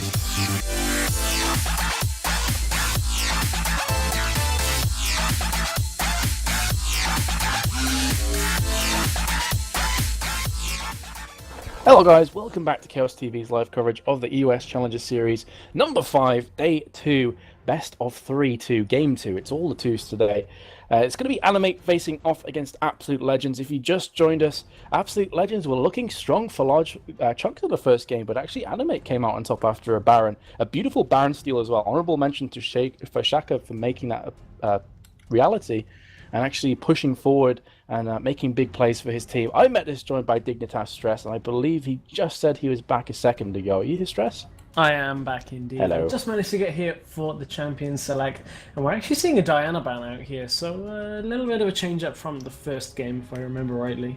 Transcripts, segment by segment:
Hello guys, welcome back to Kaostv's live coverage of the US Challenger Series number 5, day 2, best of 3 to game 2. It's all the 2s today. It's going to be Animate facing off against Absolute Legends. If you just joined us, Absolute Legends were looking strong for large chunks of the first game, but actually Animate came out on top after a Baron. A beautiful Baron steal as well. Honorable mention to Shaka for making that reality and actually pushing forward and making big plays for his team. I met this joined by Dignitas Stress, and I believe he just said he was back a second ago. Are you here, Stress? I am back indeed. Hello. I just managed to get here for the Champion Select, and we're actually seeing a Diana ban out here, so a little bit of a change up from the first game, if I remember rightly.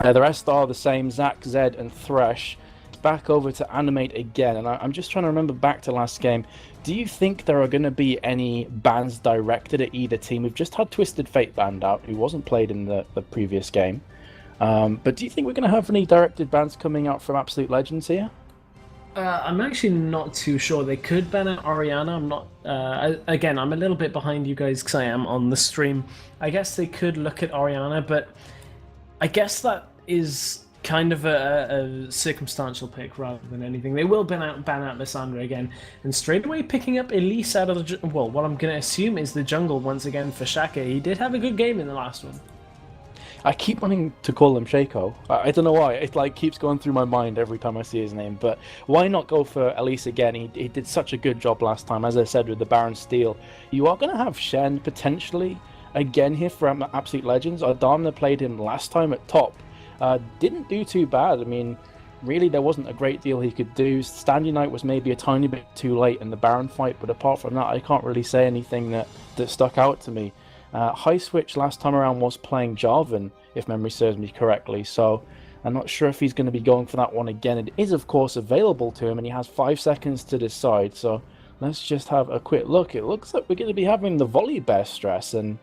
The rest are the same, Zac, Zed, and Thresh. Back over to Animate again, and I'm just trying to remember back to last game. Do you think there are going to be any bans directed at either team? We've just had Twisted Fate banned out, who wasn't played in the previous game. But do you think we're going to have any directed bans coming out from Absolute Legends here? I'm actually not too sure. They could ban out Orianna. I'm not. Again, I'm a little bit behind you guys because I am on the stream. I guess they could look at Orianna, but I guess that is kind of a circumstantial pick rather than anything. They will ban out Lissandra again, and straight away picking up Elise out of the well, what I'm going to assume is the jungle once again for Shaka. He did have a good game in the last one. I keep wanting to call him Shaco. I don't know why. It like keeps going through my mind every time I see his name. But why not go for Elise again? He did such a good job last time, as I said, with the Baron Steal. You are going to have Shen potentially again here for Absolute Legends. Adamna played him last time at top. Didn't do too bad. I mean, really, there wasn't a great deal he could do. Stand Unite was maybe a tiny bit too late in the Baron fight, but apart from that, I can't really say anything that stuck out to me. High Switch last time around was playing Jarvan, if memory serves me correctly, so I'm not sure if he's going to be going for that one again. It is, of course, available to him, and he has 5 seconds to decide, so let's just have a quick look. It looks like we're going to be having the volley bear Stress, and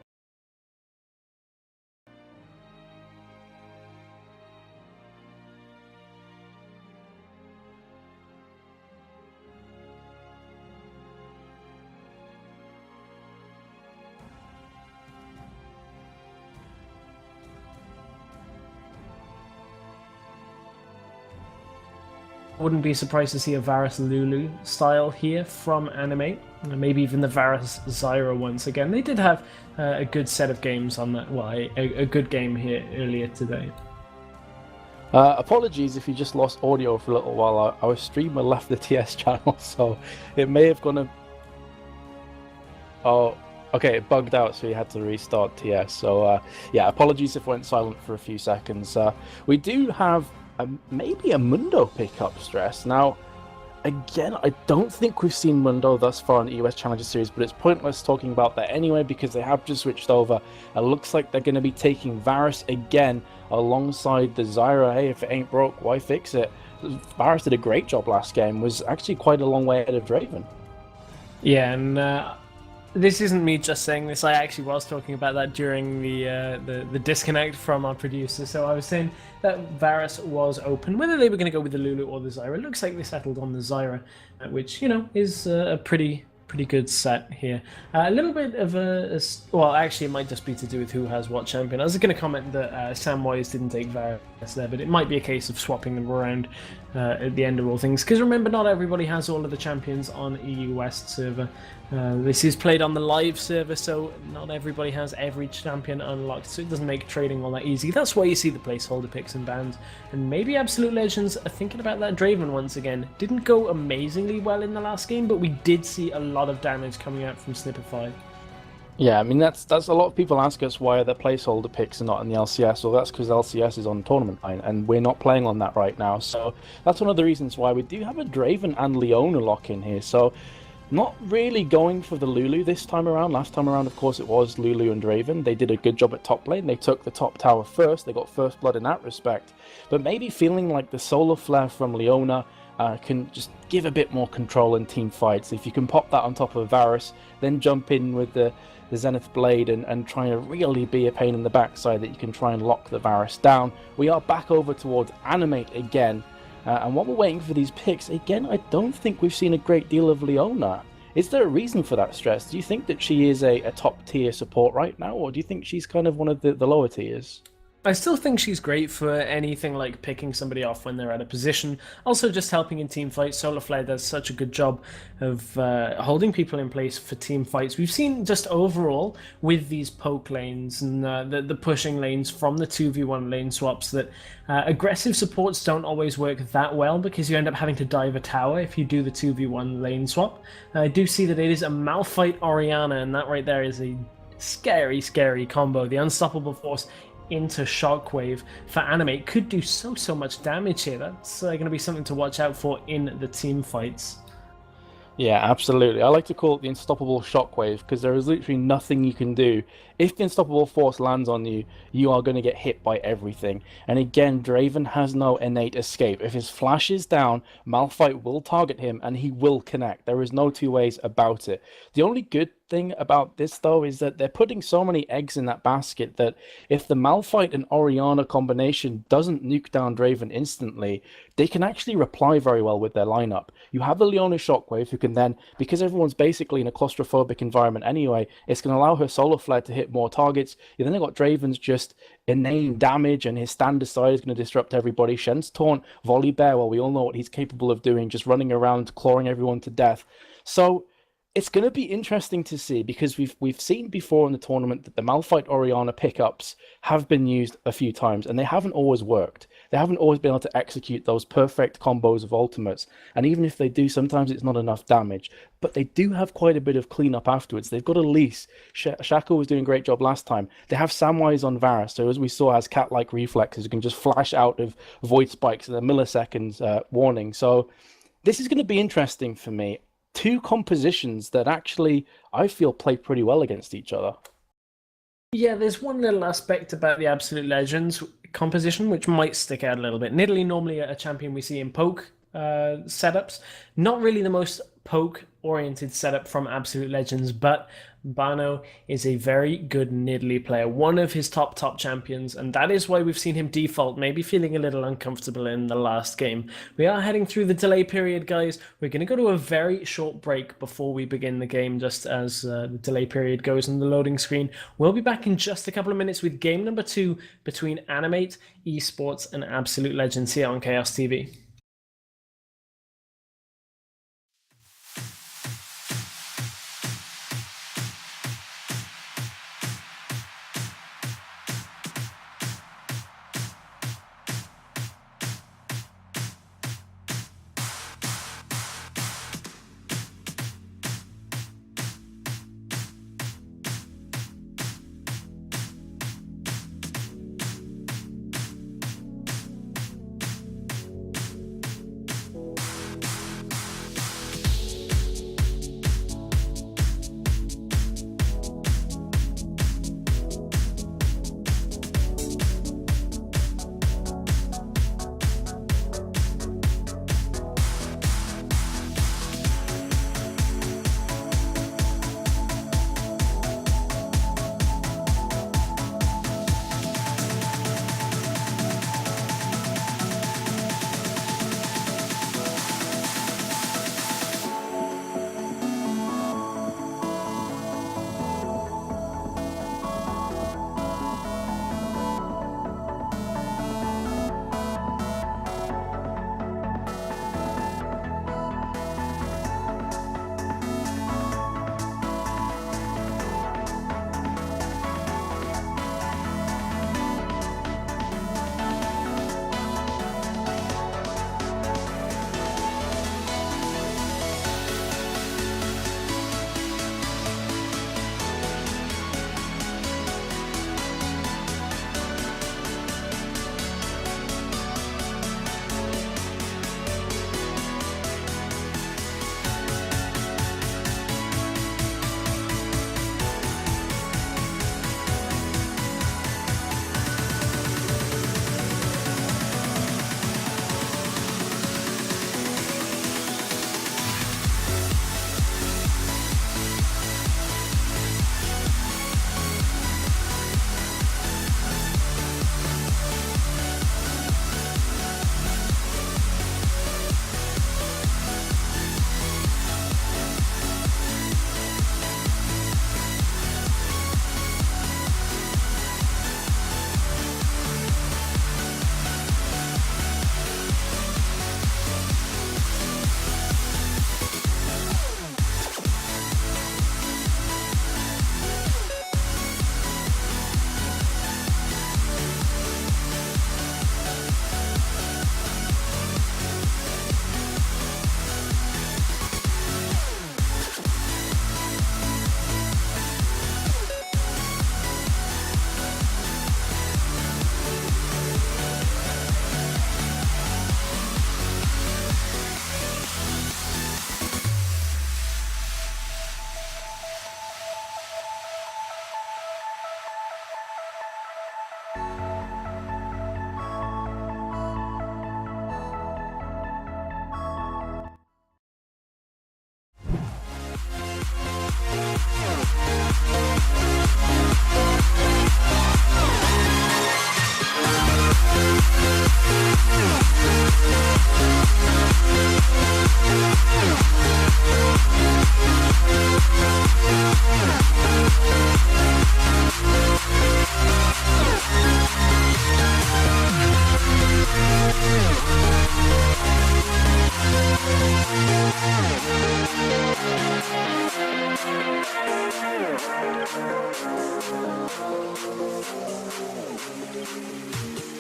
Wouldn't be surprised to see a Varus Lulu style here from Animate, maybe even the Varus Zyra once again. They did have a good set of games on that. Well, a good game here earlier today. apologies if you just lost audio for a little while. Our streamer left the TS channel, so it may have gone. Oh, okay, it bugged out, so you had to restart TS. So yeah, apologies if it went silent for a few seconds. We do have maybe a Mundo pickup Stress. Now, again, I don't think we've seen Mundo thus far in the US Challenger Series, but it's pointless talking about that anyway because they have just switched over. It looks like they're going to be taking Varus again alongside the Zyra. Hey, if it ain't broke, why fix it? Varus did a great job last game, was actually quite a long way ahead of Draven. Yeah, and this isn't me just saying this. I actually was talking about that during the disconnect from our producer. So I was saying that Varus was open. Whether they were going to go with the Lulu or the Zyra, it looks like they settled on the Zyra, which, you know, is a pretty good set here. A little bit of well, actually, it might just be to do with who has what champion. I was going to comment that Samwise didn't take Varus there, but it might be a case of swapping them around at the end of all things. Because remember, not everybody has all of the champions on EU West server. This is played on the live server, so not everybody has every champion unlocked, so it doesn't make trading all that easy. That's why you see the placeholder picks and bans. And maybe Absolute Legends are thinking about that Draven once again. Didn't go amazingly well in the last game, but we did see a lot of damage coming out from Snipify. Yeah, I mean, that's a lot of people ask us why are the placeholder picks are not in the LCS. Well, that's because LCS is on tournament line, and we're not playing on that right now. So that's one of the reasons why we do have a Draven and Leona lock in here. So not really going for the Lulu this time around. Last time around, of course, it was Lulu and Draven. They did a good job at top lane. They took the top tower first. They got first blood in that respect. But maybe feeling like the Solar Flare from Leona can just give a bit more control in team fights. If you can pop that on top of Varus, then jump in with the Zenith Blade and try to really be a pain in the backside that you can try and lock the Varus down. We are back over towards Animate again. And while we're waiting for these picks, again, I don't think we've seen a great deal of Leona. Is there a reason for that stress? Do you think that she is a top tier support right now, or do you think she's kind of one of the lower tiers? I still think she's great for anything like picking somebody off when they're out of position. Also, just helping in team fights. Solar Flare does such a good job of holding people in place for team fights. We've seen just overall with these poke lanes and the pushing lanes from the 2v1 lane swaps that aggressive supports don't always work that well because you end up having to dive a tower if you do the 2v1 lane swap. I do see that it is a Malphite Orianna, and that right there is a scary, scary combo. The Unstoppable Force into Shockwave for Animate could do so much damage here. That's going to be something to watch out for in the team fights. Yeah, absolutely. I like to call it the unstoppable shockwave because there is literally nothing you can do. If the unstoppable force lands on you, you are going to get hit by everything. And again, Draven has no innate escape. If his flash is down, Malphite will target him and he will connect. There is no two ways about it. The only good thing about this, though, is that they're putting so many eggs in that basket that if the Malphite and Orianna combination doesn't nuke down Draven instantly, they can actually reply very well with their lineup. You have the Leona Shockwave who can then, because everyone's basically in a claustrophobic environment anyway, it's going to allow her Solar Flare to hit more targets. You then got Draven's just inane damage, and his standard side is going to disrupt everybody. Shen's Taunt, Volley Bear, well, we all know what he's capable of doing, just running around, clawing everyone to death. So it's going to be interesting to see because we've seen before in the tournament that the Malphite Orianna pickups have been used a few times and they haven't always worked. They haven't always been able to execute those perfect combos of ultimates. And even if they do, sometimes it's not enough damage. But they do have quite a bit of cleanup afterwards. They've got Elise. Shaco was doing a great job last time. They have Samwise on Varus, so as we saw, has cat-like reflexes. You can just flash out of void spikes in a milliseconds warning. So this is going to be interesting for me. Two compositions that actually I feel play pretty well against each other. Yeah, there's one little aspect about the Absolute Legends composition which might stick out a little bit. Nidalee, normally a champion we see in poke setups, not really the most poke-oriented setup from Absolute Legends, but Bano is a very good Nidalee player, one of his top champions, and that is why we've seen him default, maybe feeling a little uncomfortable in the last game. We are heading through the delay period, guys. We're going to go to a very short break before we begin the game, just as the delay period goes on the loading screen. We'll be back in just a couple of minutes with game number 2 between Animate, Esports, and Absolute Legends here on Kaostv.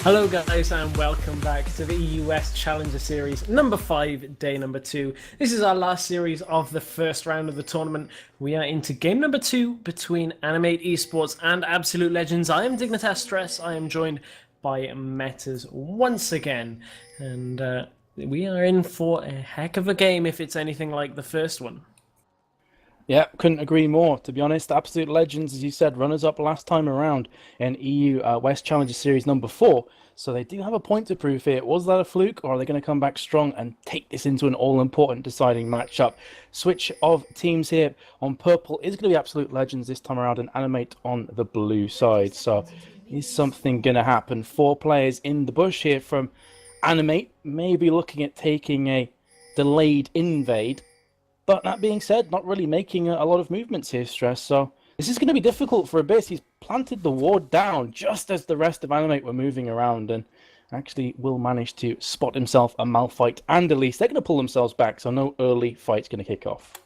Hello guys and welcome back to the EUS Challenger Series number 5, day number 2. This is our last series of the first round of the tournament. We are into game number 2 between Animate Esports and Absolute Legends. I am Dignitas Stress. I am joined by Metas once again. And we are in for a heck of a game if it's anything like the first one. Yeah, couldn't agree more. To be honest, Absolute Legends, as you said, runners-up last time around in EU West Challenger Series number 4. So they do have a point to prove here. Was that a fluke, or are they going to come back strong and take this into an all-important deciding matchup? Switch of teams here. On purple is going to be Absolute Legends this time around, and Animate on the blue side. So is something going to happen? 4 players in the bush here from Animate, maybe looking at taking a delayed invade. But that being said, not really making a lot of movements here, Stress. So this is going to be difficult for Abyss. He's planted the ward down just as the rest of Animate were moving around, and actually will manage to spot himself a Malphite and Elise. They're going to pull themselves back, so no early fight's going to kick off.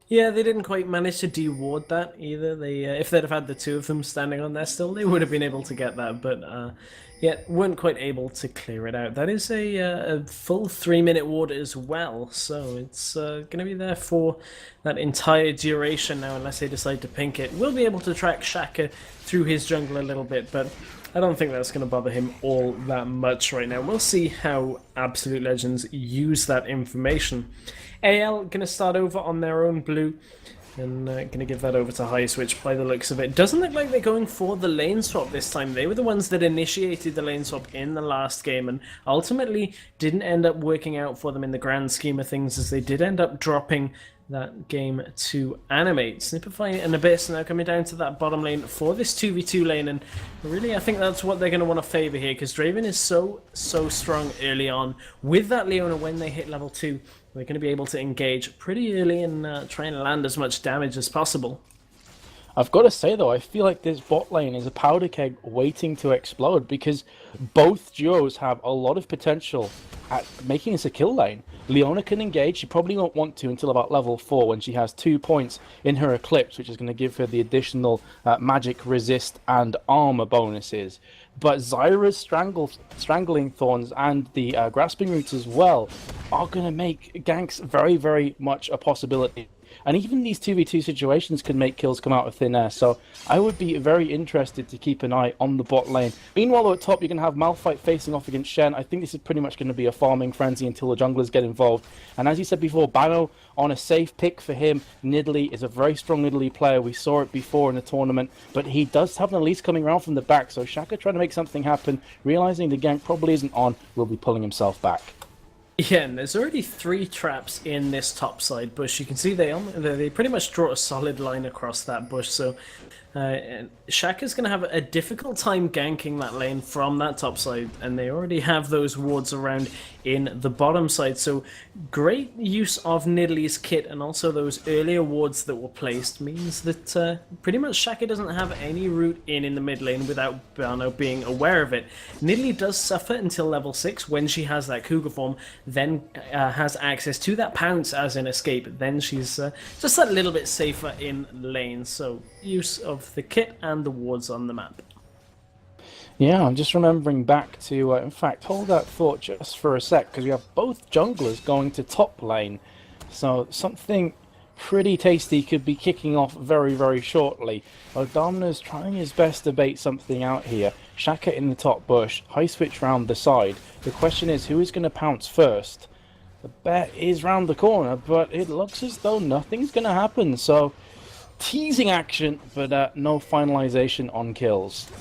Yeah, they didn't quite manage to de-ward that either. They, if they'd have had the 2 of them standing on there still, they would have been able to get that, but yeah, weren't quite able to clear it out. That is a full 3-minute ward as well, so it's going to be there for that entire duration now, unless they decide to pink it. We'll be able to track Shaka through his jungle a little bit, but I don't think that's going to bother him all that much right now. We'll see how Absolute Legends use that information. AL going to start over on their own blue, and going to give that over to High Switch by the looks of it. Doesn't look like they're going for the lane swap this time. They were the ones that initiated the lane swap in the last game, and ultimately didn't end up working out for them in the grand scheme of things, as they did end up dropping that game to Animate. Snipify and Abyss now coming down to that bottom lane for this 2v2 lane, and really I think that's what they're going to want to favour here, because Draven is so strong early on. With that Leona, when they hit level 2, they're going to be able to engage pretty early and try and land as much damage as possible. I've got to say, though, I feel like this bot lane is a powder keg waiting to explode, because both duos have a lot of potential at making this a kill lane. Leona can engage. She probably won't want to until about level 4, when she has 2 points in her Eclipse, which is going to give her the additional magic resist and armor bonuses. But Zyra's Strangling Thorns and the Grasping Roots as well are going to make ganks very much a possibility. And even these 2v2 situations can make kills come out of thin air, so I would be very interested to keep an eye on the bot lane. Meanwhile, though, at top, you're going to have Malphite facing off against Shen. I think this is pretty much going to be a farming frenzy until the junglers get involved. And as you said before, Bano on a safe pick for him. Nidalee is a very strong Nidalee player. We saw it before in the tournament, but he does have an Elise coming around from the back, so Shaka trying to make something happen, realizing the gank probably isn't on, will be pulling himself back. Yeah, and there's already 3 traps in this top side bush. You can see they pretty much draw a solid line across that bush, so Shaka's going to have a difficult time ganking that lane from that top side, and they already have those wards around in the bottom side, so great use of Nidalee's kit and also those earlier wards that were placed means that pretty much Shaka doesn't have any route in the mid lane without Bano being aware of it. Nidalee does suffer until level 6 when she has that Cougar form, then has access to that pounce as an escape, then she's just a little bit safer in lane, so use of the kit and the wards on the map. Yeah, I'm just remembering back to, in fact, hold that thought just for a sec, because we have both junglers going to top lane, so something pretty tasty could be kicking off very shortly. Odomina's trying his best to bait something out here. Shaka in the top bush, High Switch round the side. The question is, who is going to pounce first? The bet is round the corner, but it looks as though nothing's going to happen, so teasing action, but no finalization on kills.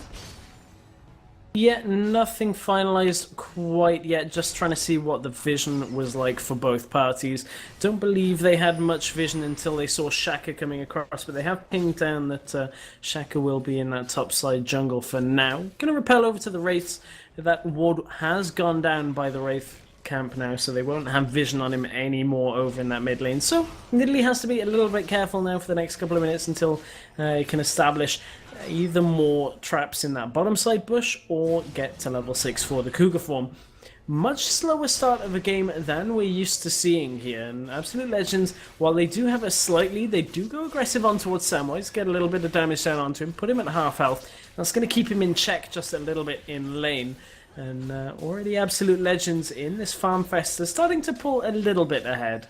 Yeah, nothing finalized quite yet, just trying to see what the vision was like for both parties. Don't believe they had much vision until they saw Shaka coming across, but they have pinged down that Shaka will be in that top side jungle for now. Gonna repel over to the Wraiths. That ward has gone down by the Wraith camp now, so they won't have vision on him anymore over in that mid lane. So Nidalee has to be a little bit careful now for the next couple of minutes until he can establish either more traps in that bottom side bush or get to level 6 for the Cougar form. Much slower start of a game than we're used to seeing here, and Absolute Legends, while they do have a slight lead, they do go aggressive on towards Samwise, get a little bit of damage down onto him, put him at half health. That's going to keep him in check just a little bit in lane. And already absolute legends in this Farm Fest are starting to pull a little bit ahead.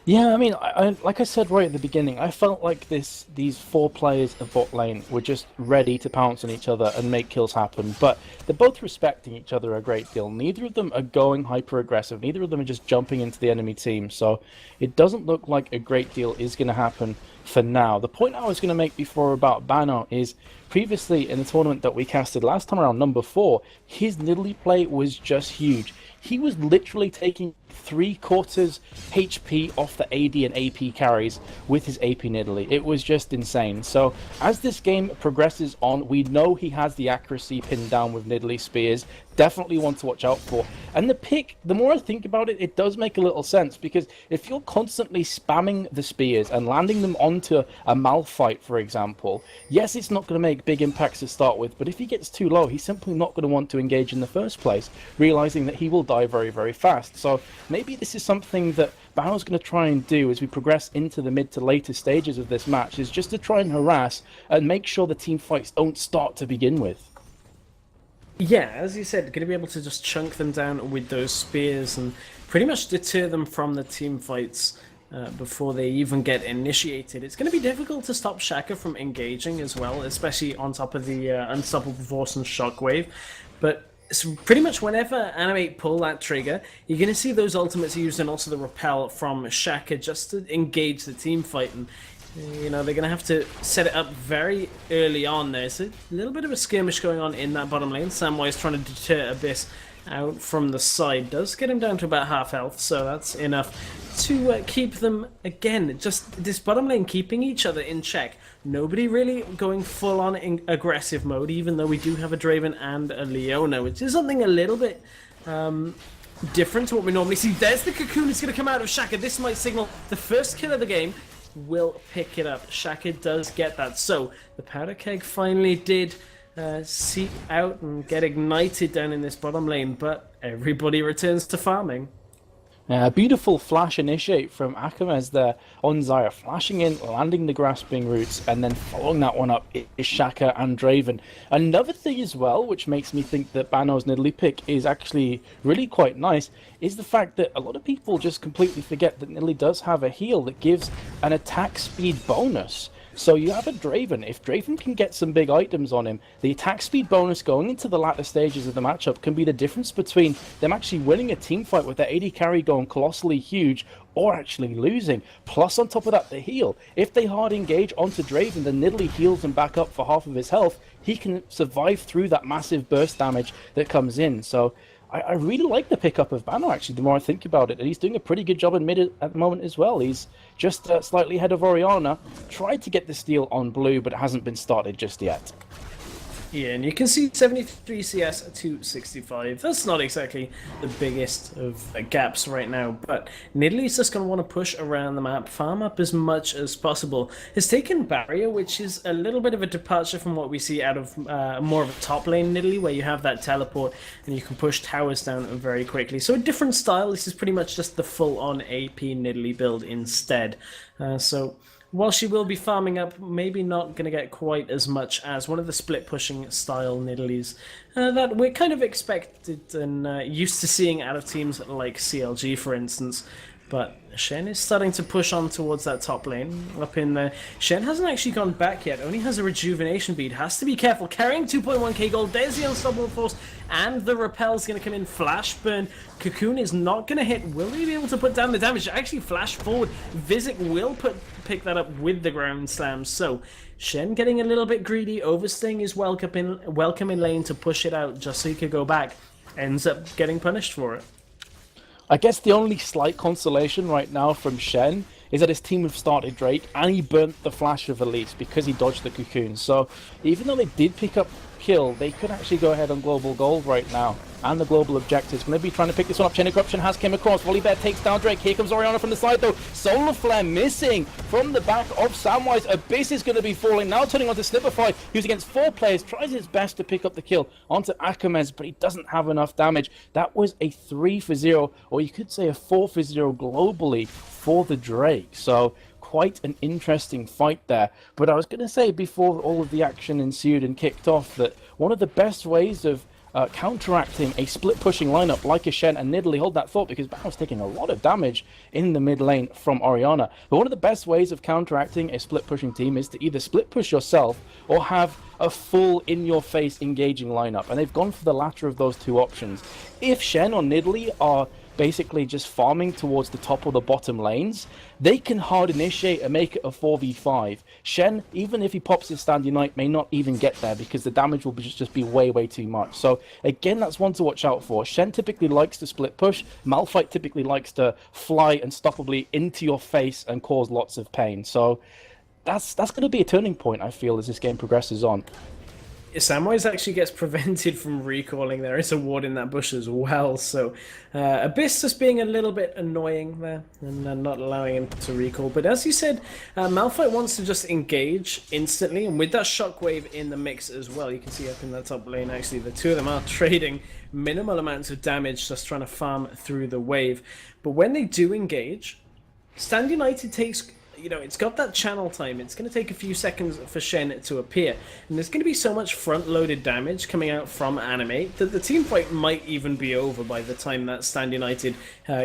Yeah, I mean, like I said right at the beginning, I felt like these four players of bot lane were just ready to pounce on each other and make kills happen, but they're both respecting each other a great deal. Neither of them are going hyper-aggressive, neither of them are just jumping into the enemy team, so it doesn't look like a great deal is going to happen for now. The point I was going to make before about Bano is, previously in the tournament that we casted last time around, number 4, his Nidalee play was just huge. He was literally taking 3/4 HP off the AD and AP carries with his AP Nidalee. It was just insane. So as this game progresses on, we know he has the accuracy pinned down with Nidalee spears. Definitely one to watch out for. And the pick, the more I think about it, it does make a little sense, because if you're constantly spamming the spears and landing them onto a Malphite, for example, yes, it's not going to make big impacts to start with, but if he gets too low, he's simply not going to want to engage in the first place, realizing that he will die very, very fast. So maybe this is something that Bano's going to try and do as we progress into the mid to later stages of this match, is just to try and harass and make sure the team fights don't start to begin with. Yeah, as you said, going to be able to just chunk them down with those spears and pretty much deter them from the team fights before they even get initiated. It's going to be difficult to stop Shaka from engaging as well, especially on top of the Unstoppable Force and Shockwave. But so pretty much whenever Animate pull that trigger, you're going to see those ultimates used and also the repel from Shaka just to engage the team fight. And you know, they're going to have to set it up very early on there. So a little bit of a skirmish going on in that bottom lane. Samwise trying to deter Abyss out from the side. Does get him down to about half health, so that's enough to keep them, again, just this bottom lane keeping each other in check. Nobody really going full on in aggressive mode, even though we do have a Draven and a Leona, which is something a little bit different to what we normally see. There's the cocoon that's going to come out of Shaka. This might signal the first kill of the game. Will pick it up. Shaka does get that. So the powder keg finally did seep out and get ignited down in this bottom lane, but everybody returns to farming. Beautiful flash initiate from Akamez there on Xayah, flashing in, landing the grasping roots, and then following that one up is Shaka and Draven. Another thing as well, which makes me think that Bano's Nidalee pick is actually really quite nice, is the fact that a lot of people just completely forget that Nidalee does have a heal that gives an attack speed bonus. So you have a Draven. If Draven can get some big items on him, the attack speed bonus going into the latter stages of the matchup can be the difference between them actually winning a team fight with their AD carry going colossally huge or actually losing. Plus, on top of that, the heal. If they hard engage onto Draven, then Nidalee heals him back up for half of his health. He can survive through that massive burst damage that comes in. So I really like the pickup of Bano, actually, the more I think about it. And he's doing a pretty good job in mid at the moment as well. He's just slightly ahead of Orianna. Tried to get the steal on blue, but it hasn't been started just yet. Yeah, and you can see 73 CS to 65. That's not exactly the biggest of gaps right now, but Nidalee's just going to want to push around the map, farm up as much as possible. Has taken Barrier, which is a little bit of a departure from what we see out of more of a top lane Nidalee, where you have that teleport and you can push towers down very quickly. So a different style. This is pretty much just the full-on AP Nidalee build instead. So while she will be farming up, maybe not going to get quite as much as one of the split-pushing style Nidalees that we're kind of expected and used to seeing out of teams like CLG, for instance. But Shen is starting to push on towards that top lane up in there. Shen hasn't actually gone back yet, only has a rejuvenation bead. Has to be careful, carrying 2.1k gold. There's the Unstoppable Force, and the repel's going to come in. Flash burn. Cocoon is not going to hit. Will he be able to put down the damage? Actually, flash forward. Vizic will pick that up with the ground slam. So Shen getting a little bit greedy, overstaying his welcome in lane to push it out just so he could go back. Ends up getting punished for it. I guess the only slight consolation right now from Shen is that his team have started Drake and he burnt the flash of Elise because he dodged the cocoon. So even though they did pick up kill, they could actually go ahead on global gold right now. And the global objectives. Going to be trying to pick this one up. Chain Corruption has came across. Volibear takes down Drake. Here comes Orianna from the side though. Solar Flare missing from the back of Samwise. Abyss is going to be falling. Now turning onto Snipify, who's against 4 players. Tries his best to pick up the kill onto Akamez, but he doesn't have enough damage. That was a 3-for-0, or you could say a 4-for-0 globally for the Drake. So quite an interesting fight there. But I was going to say before all of the action ensued and kicked off that one of the best ways of counteracting a split-pushing lineup like a Shen and Nidalee. Hold that thought, because Bao's taking a lot of damage in the mid lane from Orianna. But one of the best ways of counteracting a split-pushing team is to either split-push yourself or have a full in-your-face engaging lineup. And they've gone for the latter of those two options. If Shen or Nidalee are basically just farming towards the top or the bottom lanes, they can hard initiate and make it a 4v5. Shen, even if he pops his stand Unite, may not even get there because the damage will just be way too much. So again, that's one to watch out for. Shen typically likes to split push. Malphite typically likes to fly unstoppably into your face and cause lots of pain. So that's going to be a turning point, I feel, as this game progresses on. Samwise actually gets prevented from recalling. There is a ward in that bush as well, so Abyss just being a little bit annoying there and not allowing him to recall. But as you said, Malphite wants to just engage instantly, and with that shockwave in the mix as well, you can see up in that top lane actually the two of them are trading minimal amounts of damage, just trying to farm through the wave. But when they do engage, Stand United takes... it's got that channel time. It's going to take a few seconds for Shen to appear. And there's going to be so much front-loaded damage coming out from Animate that the team fight might even be over by the time that Stand United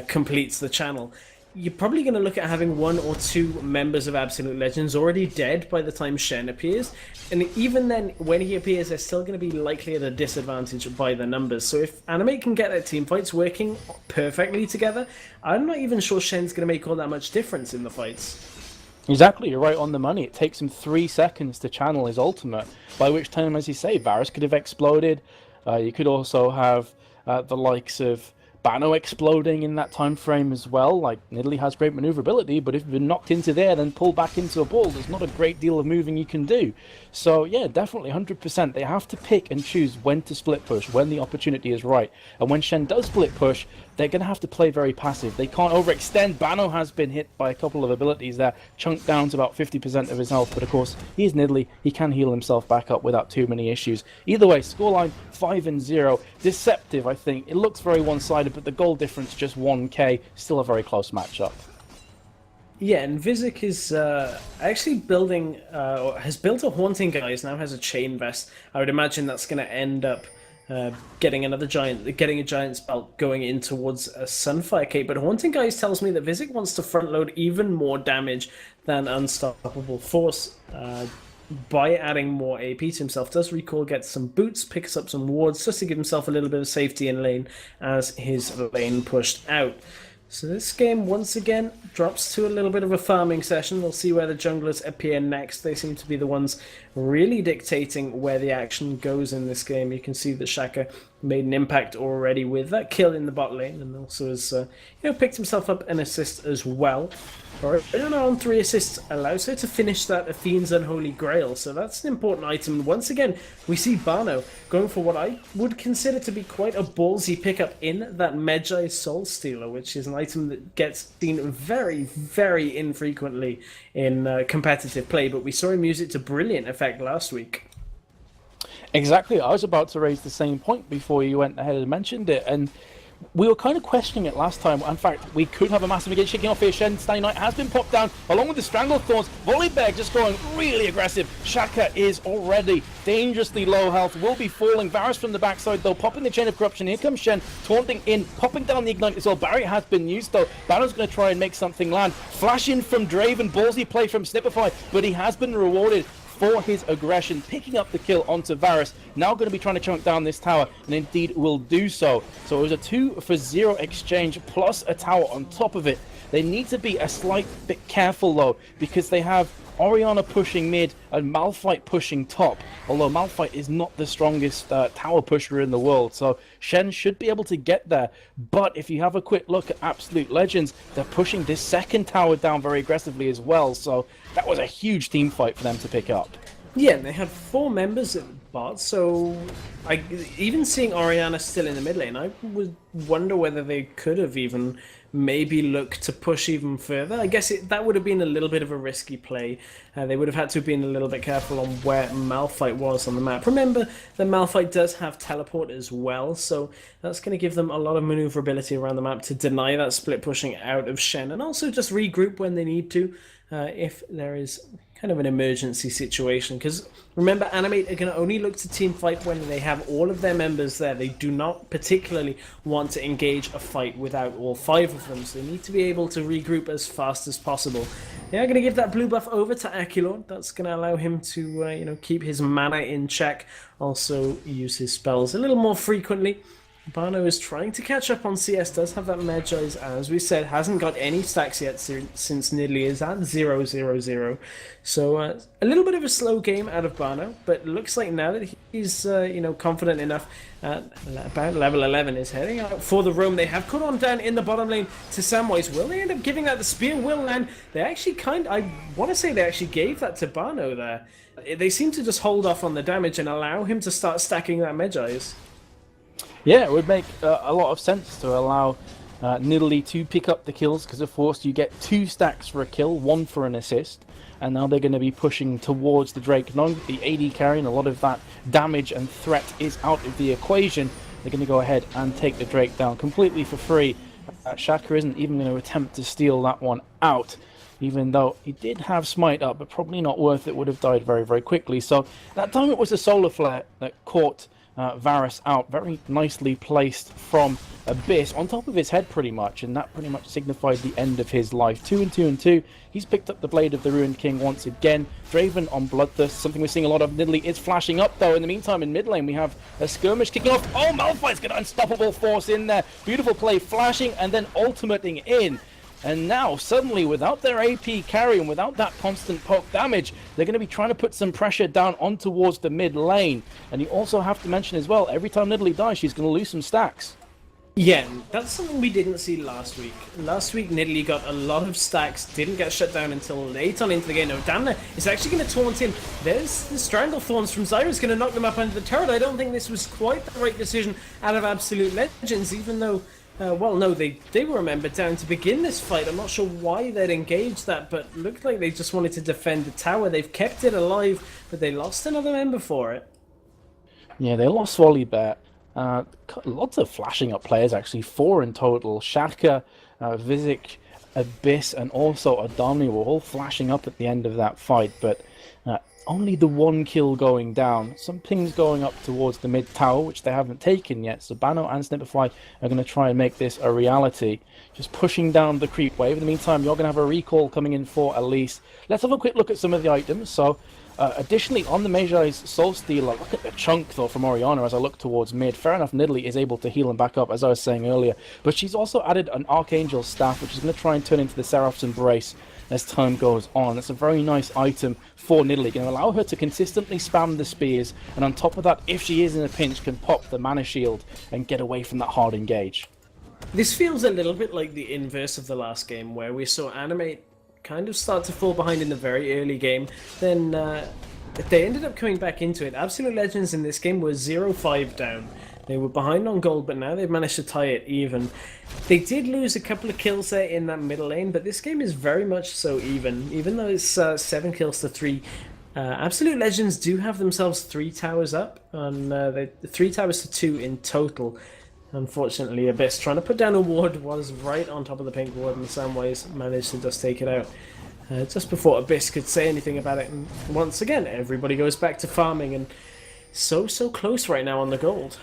completes the channel. You're probably going to look at having one or two members of Absolute Legends already dead by the time Shen appears. And even then, when he appears, they're still going to be likely at a disadvantage by the numbers. So if Animate can get their team fights working perfectly together, I'm not even sure Shen's going to make all that much difference in the fights. Exactly, you're right on the money. It takes him 3 seconds to channel his ultimate, by which time, as you say, Varus could have exploded. You could also have the likes of Bano exploding in that time frame as well. Like, Nidalee has great maneuverability, but if you've been knocked into there, then pulled back into a ball, there's not a great deal of moving you can do. So yeah, definitely 100%. They have to pick and choose when to split push, when the opportunity is right. And when Shen does split push, they're going to have to play very passive. They can't overextend. Bano has been hit by a couple of abilities there, chunked down to about 50% of his health, but of course, he's Nidalee. He can heal himself back up without too many issues. Either way, scoreline 5-0. Deceptive, I think. It looks very one-sided, but the goal difference just 1k. Still a very close matchup. Yeah, and Vizic is actually building, or has built a Haunting Guise, now has a Chain Vest. I would imagine that's going to end up getting a giant spell going in towards a Sunfire Cape. But Haunting Guise tells me that Vizic wants to front load even more damage than Unstoppable Force by adding more AP to himself. Does recall, gets some boots, picks up some wards just to give himself a little bit of safety in lane as his lane pushed out. So this game, once again, drops to a little bit of a farming session. We'll see where the junglers appear next. They seem to be the ones really dictating where the action goes in this game. You can see that Shaka made an impact already with that kill in the bot lane, and also has picked himself up an assist as well. Orianna on 3 assists allows her to finish that Athene's Unholy Grail, so that's an important item. Once again, we see Bano going for what I would consider to be quite a ballsy pickup in that Medjay Soul Stealer, which is an item that gets seen very infrequently in competitive play, but we saw him use it to brilliant effect last week. Exactly, I was about to raise the same point before you went ahead and mentioned it, and we were kind of questioning it last time. In fact, we could have a massive engage kicking off here. Shen Stand United has been popped down along with the Stranglethorns. Volibear just going really aggressive. Shaka is already dangerously low health, will be falling. Varus from the backside though, popping the Chain of Corruption. Here comes Shen, taunting in, popping down the Ignite as well. Barrier has been used though. Bano's going to try and make something land. Flash in from Draven, ballsy play from Snipify, but he has been rewarded for his aggression, picking up the kill onto Varus. Now going to be trying to chunk down this tower, and indeed will do so. So it was a 2-for-0 exchange, plus a tower on top of it. They need to be a slight bit careful though, because they have Orianna pushing mid and Malphite pushing top, although Malphite is not the strongest tower pusher in the world, so Shen should be able to get there. But if you have a quick look at Absolute Legends, they're pushing this second tower down very aggressively as well, so that was a huge team fight for them to pick up. Yeah, and they have 4 members at bot, so even seeing Orianna still in the mid lane, I would wonder whether they could have even maybe looked to push even further. I guess that would have been a little bit of a risky play. They would have had to have been a little bit careful on where Malphite was on the map. Remember that Malphite does have teleport as well, so that's going to give them a lot of maneuverability around the map to deny that split pushing out of Shen, and also just regroup when they need to. If there is kind of an emergency situation, because remember, Animate are going to only look to team fight when they have all of their members there. They do not particularly want to engage a fight without all 5 of them, so they need to be able to regroup as fast as possible. They are going to give that blue buff over to Aquilon. That's going to allow him to keep his mana in check, also use his spells a little more frequently. Bano is trying to catch up on CS, does have that Medjay's, as we said, hasn't got any stacks yet since Nidalee is at 0-0-0. So a little bit of a slow game out of Bano, but looks like now that he's confident enough at about level 11 is heading out for the roam. They have Kuron down in the bottom lane to Samwise. Will they end up giving that? The spear will land. They actually I want to say they actually gave that to Bano there. They seem to just hold off on the damage and allow him to start stacking that Medjay's. Yeah, it would make a lot of sense to allow Nidalee to pick up the kills, because of course you get 2 stacks for a kill, 1 for an assist, and now they're going to be pushing towards the Drake. Not the AD carrying a lot of that damage and threat is out of the equation. They're going to go ahead and take the Drake down completely for free. Shaka isn't even going to attempt to steal that one out, even though he did have Smite up, but probably not worth it, would have died very, very quickly. So that time it was a Solar Flare that caught Varus out, very nicely placed from Abyss on top of his head pretty much, and that pretty much signified the end of his life. 2 and 2 and 2. He's picked up the Blade of the Ruined King once again. Draven on Bloodthirst, something we're seeing a lot of. Nidalee is flashing up though. In the meantime, in mid lane we have a skirmish kicking off. Oh, Malphite's got an unstoppable force in there. Beautiful play, flashing and then ultimating in. And now, suddenly, without their AP carry and without that constant poke damage, they're going to be trying to put some pressure down on towards the mid lane. And you also have to mention as well, every time Nidalee dies, she's going to lose some stacks. Yeah, that's something we didn't see last week. Last week, Nidalee got a lot of stacks, didn't get shut down until late on into the game. Now, Damna is actually going to taunt in. There's the Strangle Thorns from Zyra's going to knock them up under the turret. I don't think this was quite the right decision out of Absolute Legends, even though... well, no, they were a member down to begin this fight. I'm not sure why they'd engaged that, but looked like they just wanted to defend the tower. They've kept it alive, but they lost another member for it. Yeah, they lost Volibear. Lots of flashing up players, actually. 4 in total. Shaka, Vizik, Abyss, and also Adami were all flashing up at the end of that fight, but only the 1 kill going down. Some pings going up towards the mid tower, which they haven't taken yet. So Bano and Snipify are going to try and make this a reality. Just pushing down the creep wave. In the meantime, you're going to have a recall coming in for Elise. Let's have a quick look at some of the items. So, additionally, on the Mejai's Soul Stealer, look at the chunk, though, from Orianna as I look towards mid. Fair enough, Nidalee is able to heal him back up, as I was saying earlier. But she's also added an Archangel Staff, which is going to try and turn into the Seraph's Embrace as time goes on. It's a very nice item for Nidalee. Going to allow her to consistently spam the spears, and on top of that, if she is in a pinch, can pop the mana shield and get away from that hard engage. This feels a little bit like the inverse of the last game, where we saw Animate kind of start to fall behind in the very early game. Then they ended up coming back into it. Absolute Legends in this game were 0-5 down. They were behind on gold, but now they've managed to tie it even. They did lose a couple of kills there in that middle lane, but this game is very much so even though it's 7 kills to 3. Absolute Legends do have themselves 3 towers up, and 3 towers to 2 in total. Unfortunately, Abyss trying to put down a ward was right on top of the pink ward, and Samwise managed to just take it out. Just before Abyss could say anything about it, and once again, everybody goes back to farming, and so close right now on the gold.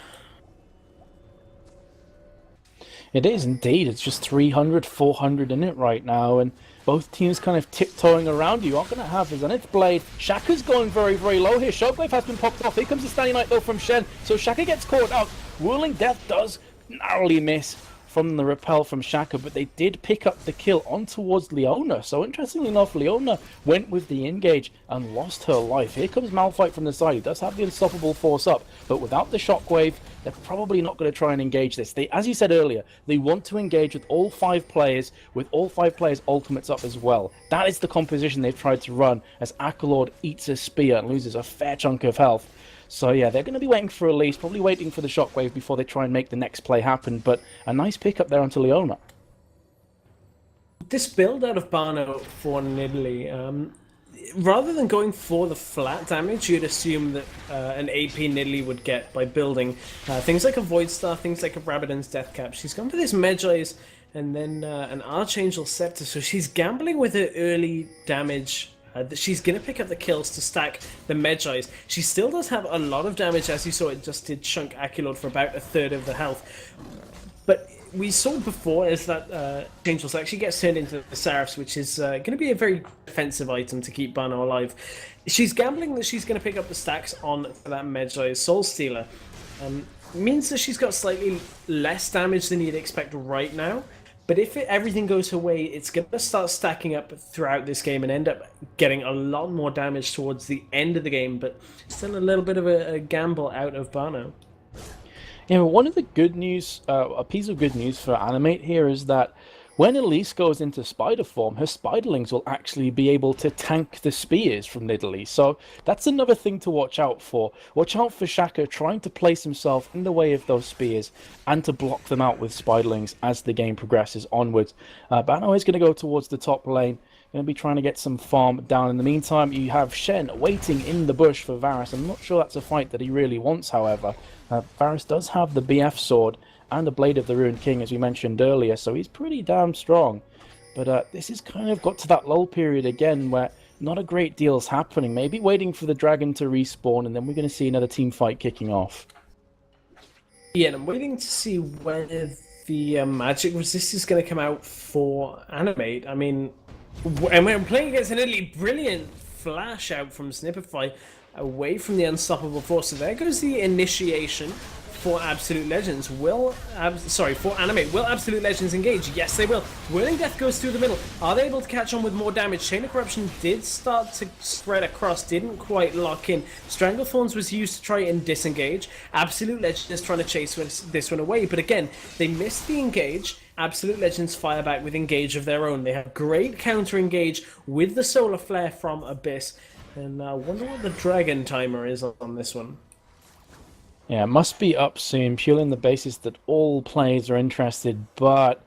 It is indeed. It's just 300, 400 in it right now, and both teams kind of tiptoeing around you. Are going to have the Zenith Blade. Shaka's going very, very low here. Shockwave has been popped off. Here comes the Standing Knight though from Shen. So Shaka gets caught out. Whirling Death does narrowly miss from the repel from Shaka, but they did pick up the kill on towards Leona. So interestingly enough, Leona went with the engage and lost her life. Here comes Malphite from the side. He does have the unstoppable force up, but without the shockwave, they're probably not going to try and engage this. They, as you said earlier, they want to engage with all 5 players, with all 5 players' ultimates up as well. That is the composition they've tried to run as Akalord eats a spear and loses a fair chunk of health. So yeah, they're going to be waiting for Elise, probably waiting for the shockwave before they try and make the next play happen, but a nice pickup there onto Leona. This build out of Bano for Nidalee, rather than going for the flat damage you'd assume that an AP Nidalee would get by building things like a Void Star, things like a Rabadon's Death Cap, she's gone for this Medjay's and then an Archangel Scepter, so she's gambling with her early damage that she's going to pick up the kills to stack the Medjais. She still does have a lot of damage, as you saw. It just did chunk Akulord for about a third of the health. But we saw before is that Changeless actually gets turned into the Seraphs, which is going to be a very defensive item to keep Bano alive. She's gambling that she's going to pick up the stacks on that Medjai Soul Stealer. Means that she's got slightly less damage than you'd expect right now. But if everything goes her way, it's going to start stacking up throughout this game and end up getting a lot more damage towards the end of the game. But still a little bit of a gamble out of Bano. Yeah, one of the good news, a piece of good news for Animate here is that when Elise goes into spider form, her spiderlings will actually be able to tank the spears from Nidalee. So that's another thing to watch out for. Watch out for Shaka trying to place himself in the way of those spears and to block them out with spiderlings as the game progresses onwards. Bano is going to go towards the top lane. Going to be trying to get some farm down. In the meantime, you have Shen waiting in the bush for Varus. I'm not sure that's a fight that he really wants, however. Varus does have the BF sword and the Blade of the Ruined King, as we mentioned earlier, so he's pretty damn strong. But this has kind of got to that lull period again where not a great deal's happening. Maybe waiting for the dragon to respawn, and then we're going to see another team fight kicking off. Yeah, and I'm waiting to see whether the magic resist is going to come out for Animate. I mean, and we're playing against an Italy, brilliant flash out from Snipify away from the unstoppable force. So there goes the initiation for Absolute Legends. For Animate. Will Absolute Legends engage? Yes, they will. Whirling Death goes through the middle. Are they able to catch on with more damage? Chain of Corruption did start to spread across, didn't quite lock in. Stranglethorns was used to try and disengage. Absolute Legends is trying to chase this one away, but again, they missed the engage. Absolute Legends fire back with engage of their own. They have great counter engage with the Solar Flare from Abyss. And I wonder what the Dragon timer is on this one. Yeah, it must be up soon, purely on the basis that all players are interested, but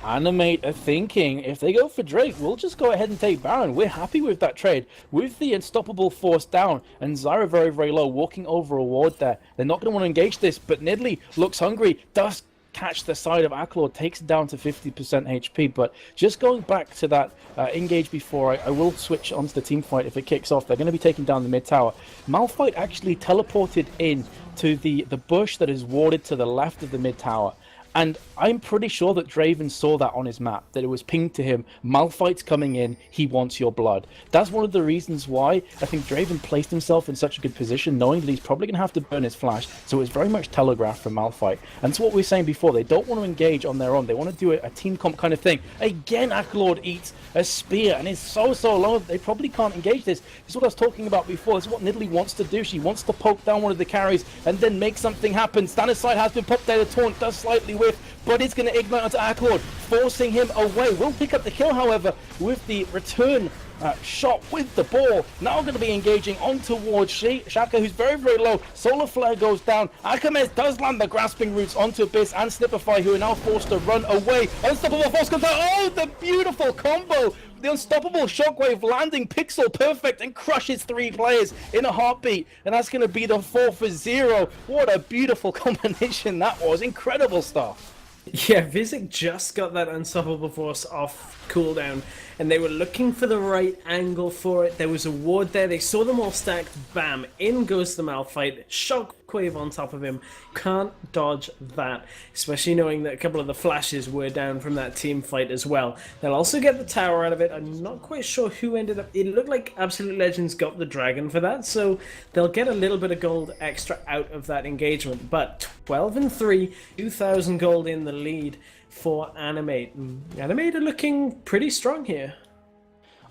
Animate are thinking, if they go for Drake, we'll just go ahead and take Baron. We're happy with that trade. With the unstoppable force down, and Zyra very, very low, walking over a ward there. They're not going to want to engage this, but Nidalee looks hungry, does catch the side of Akulord, takes it down to 50% HP, but just going back to that engage before, I will switch onto the team fight if it kicks off. They're going to be taking down the mid tower. Malphite actually teleported in to the bush that is warded to the left of the mid tower. And I'm pretty sure that Draven saw that on his map, that it was pinged to him, Malphite's coming in, he wants your blood. That's one of the reasons why I think Draven placed himself in such a good position, knowing that he's probably going to have to burn his flash, so it was very much telegraphed from Malphite. And it's what we were saying before, they don't want to engage on their own, they want to do a team comp kind of thing. Again, Akulord eats a spear, and it's so low, they probably can't engage this. This is what I was talking about before, this is what Nidalee wants to do, she wants to poke down one of the carries, and then make something happen. Standard side has been popped there, the taunt does slightly whiff, but it's going to ignite onto Akulord, forcing him away. Will pick up the kill, however, with the return shot with the ball. Now going to be engaging on towards Shaka, who's very, very low. Solar Flare goes down. Alchemist does land the grasping roots onto Abyss and Snipify, who are now forced to run away. Unstoppable Force comes out. Oh, the beautiful combo. The unstoppable shockwave landing pixel perfect and crushes 3 players in a heartbeat. And that's going to be the 4 for 0. What a beautiful combination that was. Incredible stuff. Yeah, Vizic just got that Unstoppable Force off cooldown, and they were looking for the right angle for it. There was a ward there, they saw them all stacked, bam, in goes the Malphite, shockwave on top of him. Can't dodge that, especially knowing that a couple of the flashes were down from that team fight as well. They'll also get the tower out of it. I'm not quite sure who ended up, it looked like Absolute Legends got the dragon for that, so they'll get a little bit of gold extra out of that engagement. But 12 and 3, 2,000 gold in the lead for Animate. Animate are looking pretty strong here.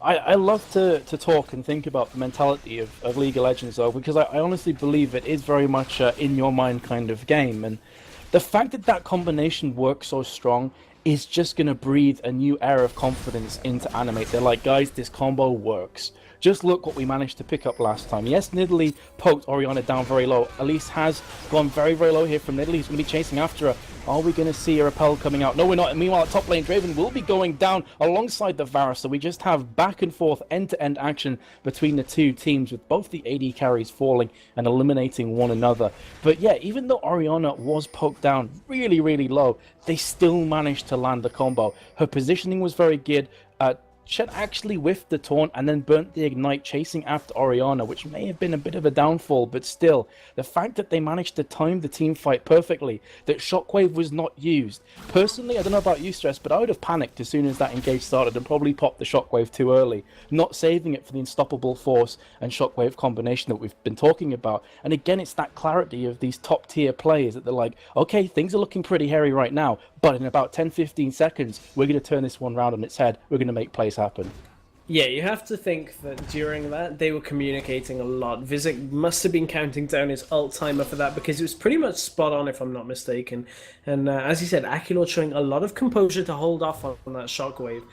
I love to talk and think about the mentality of League of Legends, though, because I honestly believe it is very much in your mind kind of game. And the fact that that combination works so strong is just going to breathe a new air of confidence into Animate. They're like, guys, this combo works. Just look what we managed to pick up last time. Yes, Nidalee poked Orianna down very low. Elise has gone very, very low here from Nidalee. He's going to be chasing after her. Are we going to see a repel coming out? No, we're not. And meanwhile, at top lane, Draven will be going down alongside the Varus. So we just have back and forth, end-to-end action between the two teams, with both the AD carries falling and eliminating one another. But yeah, even though Orianna was poked down really, really low, they still managed to land the combo. Her positioning was very good. Shen actually whiffed the taunt and then burnt the ignite chasing after Orianna, which may have been a bit of a downfall, but still, the fact that they managed to time the team fight perfectly, that Shockwave was not used. Personally, I don't know about you, Stress, but I would have panicked as soon as that engage started and probably popped the Shockwave too early, not saving it for the unstoppable force and Shockwave combination that we've been talking about. And again, it's that clarity of these top tier players that they're like, okay, things are looking pretty hairy right now, but in about 10-15 seconds, we're going to turn this one round on its head. We're going to make plays happen. Yeah, you have to think that during that, they were communicating a lot. Vizic must have been counting down his ult timer for that, because it was pretty much spot on, if I'm not mistaken. And as you said, Akulord showing a lot of composure to hold off on that Shockwave.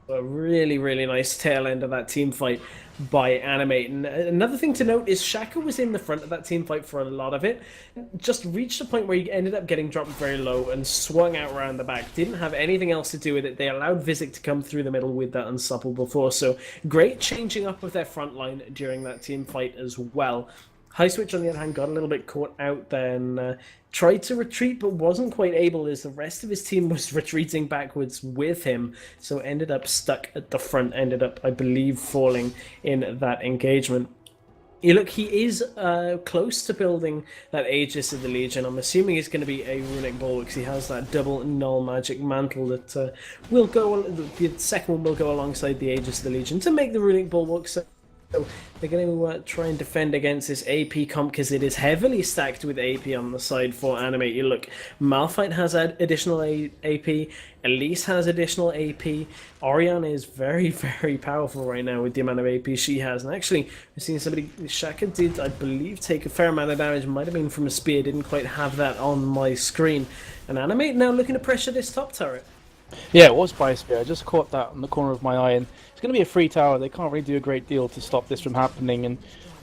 A really, really nice tail end of that team fight by Animate. And another thing to note is Shaka was in the front of that team fight for a lot of it. Just reached a point where he ended up getting dropped very low and swung out around the back. Didn't have anything else to do with it. They allowed Vizic to come through the middle with that unstoppable force. So great changing up of their front line during that team fight as well. High Switch, on the other hand, got a little bit caught out then. Tried to retreat, but wasn't quite able, as the rest of his team was retreating backwards with him. So ended up stuck at the front, ended up, I believe, falling in that engagement. You look, he is close to building that Aegis of the Legion. I'm assuming it's going to be a Runic Bulwark, because he has that double null magic mantle that will go. The second one will go alongside the Aegis of the Legion to make the Runic Bulwark. So they're going to try and defend against this AP comp, because it is heavily stacked with AP on the side for Animate. You look, Malphite has additional AP, Elise has additional AP, Orianna is very, very powerful right now with the amount of AP she has. And actually, we've seen somebody, Shaka did, I believe, take a fair amount of damage, might have been from a spear, didn't quite have that on my screen. And Animate now looking to pressure this top turret. Yeah, it was by a spear. I just caught that on the corner of my eye, and it's going to be a free tower. They can't really do a great deal to stop this from happening, and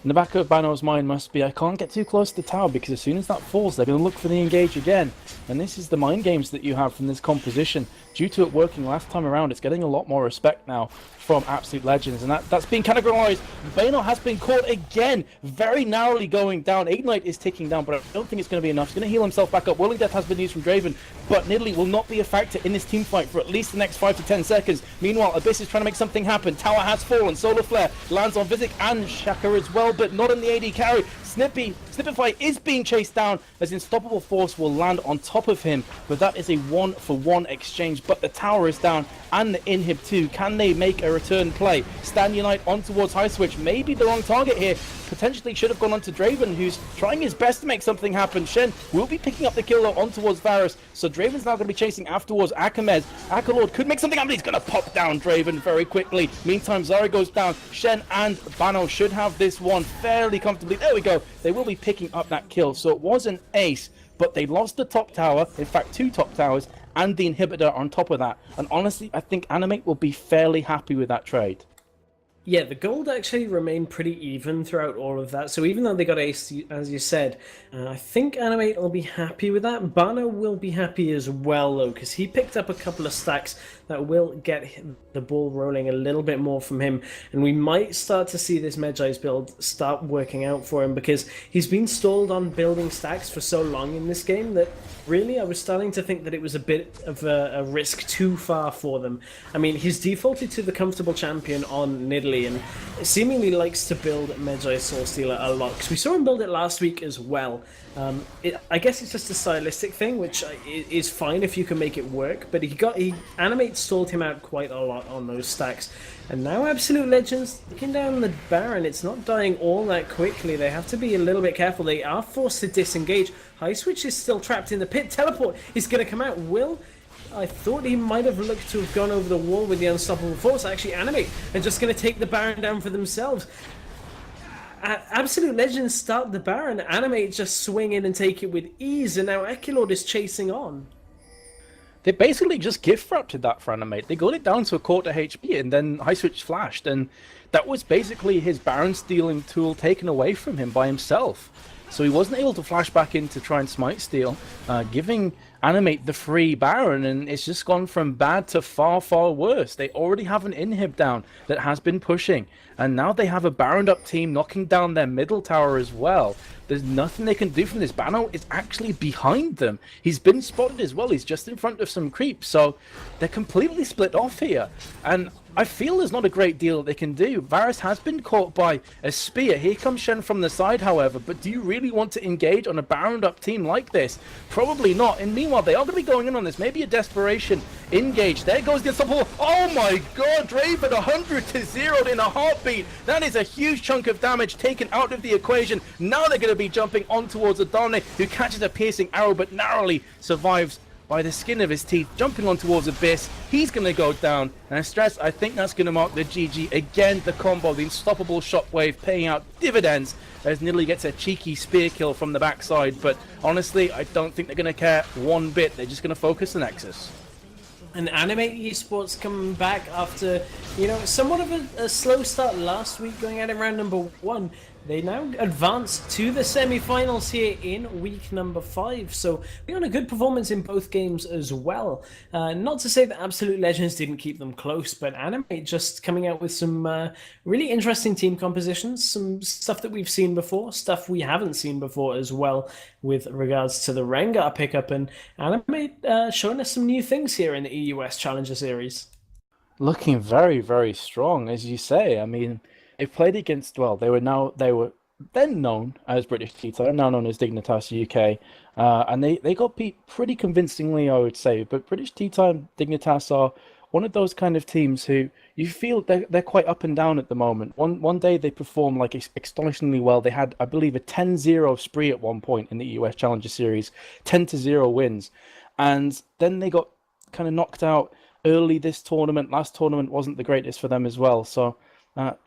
in the back of Bano's mind must be, I can't get too close to the tower, because as soon as that falls, they're going to look for the engage again. And this is the mind games that you have from this composition. Due to it working last time around, it's getting a lot more respect now from Absolute Legends, and that's been categorized. Bano has been caught again, very narrowly going down. Ignite is ticking down, but I don't think it's going to be enough. He's going to heal himself back up. Whirling Death has been used from Draven, but Nidalee will not be a factor in this team fight for at least the next 5 to 10 seconds. Meanwhile, Abyss is trying to make something happen. Tower has fallen. Solar Flare lands on Vizic and Shaka as well, but not on the AD carry. Snipify is being chased down as Unstoppable Force will land on top of him, but that is a 1-for-1 exchange. But the tower is down and the inhib too. Can they make a return play? Stand Unite on towards High Switch. Maybe the wrong target here. Potentially should have gone on to Draven, who's trying his best to make something happen. Shen will be picking up the kill though on towards Varus, so Draven's now going to be chasing afterwards Akamez. Akalord could make something happen. He's going to pop down Draven very quickly. Meantime, Zara goes down. Shen and Bano should have this one fairly comfortably. There we go. They will be picking up that kill. So it was an ace, but they lost the top tower. In fact, 2 top towers and the inhibitor on top of that. And honestly, I think Animate will be fairly happy with that trade. Yeah, the gold actually remained pretty even throughout all of that. So even though they got ace, as you said, I think Animate will be happy with that. Bano will be happy as well, though, because he picked up a couple of stacks that will get the ball rolling a little bit more from him. And we might start to see this Medjai's build start working out for him, because he's been stalled on building stacks for so long in this game that really I was starting to think that it was a bit of a risk too far for them. I mean, he's defaulted to the comfortable champion on Nidalee and seemingly likes to build Medjai Soul Stealer a lot, because we saw him build it last week as well. I guess it's just a stylistic thing, which is fine if you can make it work, but Animate stalled him out quite a lot on those stacks. And now Absolute Legends taking down the Baron. It's not dying all that quickly. They have to be a little bit careful. They are forced to disengage. High Switch is still trapped in the pit. Teleport is going to come out. I thought he might have looked to have gone over the wall with the Unstoppable Force. Actually, Animate are just going to take the Baron down for themselves. Absolute Legends start the Baron. Animate just swing in and take it with ease, and now Akulord is chasing on. They basically just gift wrapped that for Animate. They got it down to a quarter HP, and then High Switch flashed, and that was basically his Baron stealing tool taken away from him by himself. So he wasn't able to flash back in to try and smite steal, giving Animate the free Baron, and it's just gone from bad to far, far worse. They already have an inhib down that has been pushing, and now they have a Baroned up team knocking down their middle tower as well. There's nothing they can do from this. Bano is actually behind them. He's been spotted as well. He's just in front of some creeps, so they're completely split off here. And I feel there's not a great deal that they can do. Varus has been caught by a spear. Here comes Shen from the side, however. But do you really want to engage on a bound up team like this? Probably not. And meanwhile, they are going to be going in on this. Maybe a desperation engage. There goes the unstoppable. Oh my god, Draven 100 to 0 in a heartbeat. That is a huge chunk of damage taken out of the equation. Now they're going to be jumping on towards Adane, who catches a piercing arrow but narrowly survives by the skin of his teeth, jumping on towards Abyss. He's going to go down, and Stress, I think that's going to mark the GG. Again, the combo, the unstoppable shockwave paying out dividends as Nidalee gets a cheeky spear kill from the backside, but honestly, I don't think they're going to care one bit. They're just going to focus the Nexus. And Animate Esports coming back after, somewhat of a slow start last week, going out in round number 1. They now advance to the semi-finals here in week number 5. So we got a good performance in both games as well. Not to say that Absolute Legends didn't keep them close, but Animate just coming out with some really interesting team compositions, some stuff that we've seen before, stuff we haven't seen before as well with regards to the Rengar pickup, and Animate showing us some new things here in the EUS Challenger Series. Looking very, very strong, as you say. I mean, they played against, well, they were then known as British Tea Time, now known as Dignitas UK, and they got beat pretty convincingly, I would say. But British Tea Time, Dignitas are one of those kind of teams who you feel they're quite up and down at the moment. One day they perform like astonishingly well. They had, I believe, a 10-0 spree at one point in the US Challenger Series, 10-0 wins, and then they got kind of knocked out early this tournament. Last tournament wasn't the greatest for them as well, so.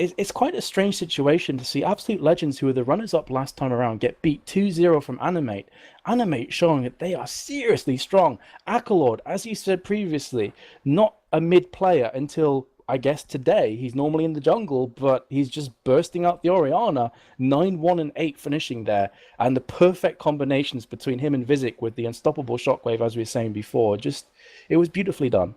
It's quite a strange situation to see Absolute Legends, who were the runners-up last time around, get beat 2-0 from Animate. Animate showing that they are seriously strong. Accolord, as you said previously, not a mid player until, I guess, today. He's normally in the jungle, but he's just bursting out the Orianna. 9-1 and 8 finishing there. And the perfect combinations between him and Vizic with the unstoppable shockwave, as we were saying before. It was beautifully done.